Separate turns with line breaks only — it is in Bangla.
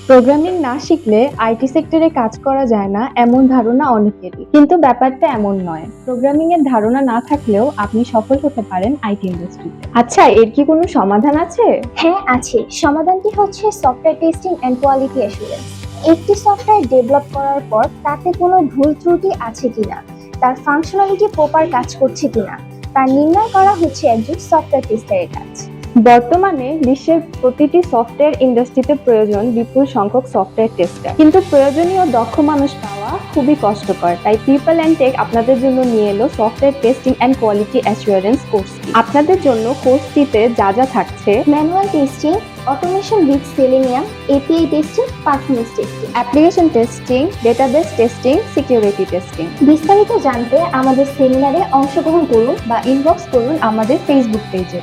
প্রোগ্রামিং না শিখলে আইটি সেক্টরে কাজ করা যায় না এমন ধারণা অনেকেরই, কিন্তু ব্যাপারটা এমন নয়। প্রোগ্রামিং এর ধারণা না থাকলেও আপনি সফল হতে পারেন আইটি ইন্ডাস্ট্রিতে। আচ্ছা, এর কি কোনো সমাধান আছে?
হ্যাঁ আছে। সমাধানটি হচ্ছে software testing and quality assurance. একটি সফটওয়্যার ডেভেলপ করার পর তাতে কোনো ভুল ত্রুটি আছে কিনা, তার ফাংশনালিটি প্রপার কাজ করছে কিনা তা নির্ণয় করা হচ্ছে একজন সফটওয়্যার টেস্টারের কাজ।
বর্তমানে বিশ্বের প্রতিটি সফটওয়্যার ইন্ডাস্ট্রিতে প্রয়োজন বিপুল সংখ্যক সফটওয়্যার টেস্টার, কিন্তু প্রয়োজনীয় দক্ষ মানুষ পাওয়া খুবই কষ্টকর। তাই PeopleNTech আপনাদের জন্য নিয়ে এলো software testing and quality assurance course. আপনাদের জন্য কোর্সটিতে যা যা থাকছে:
manual testing, automation with Selenium, API testing, performance testing,
application testing, database testing, security testing.
বিস্তারিত জানতে আমাদের সেমিনারে অংশগ্রহণ করুন
বা ইনবক্স করুন আমাদের ফেসবুক পেজে।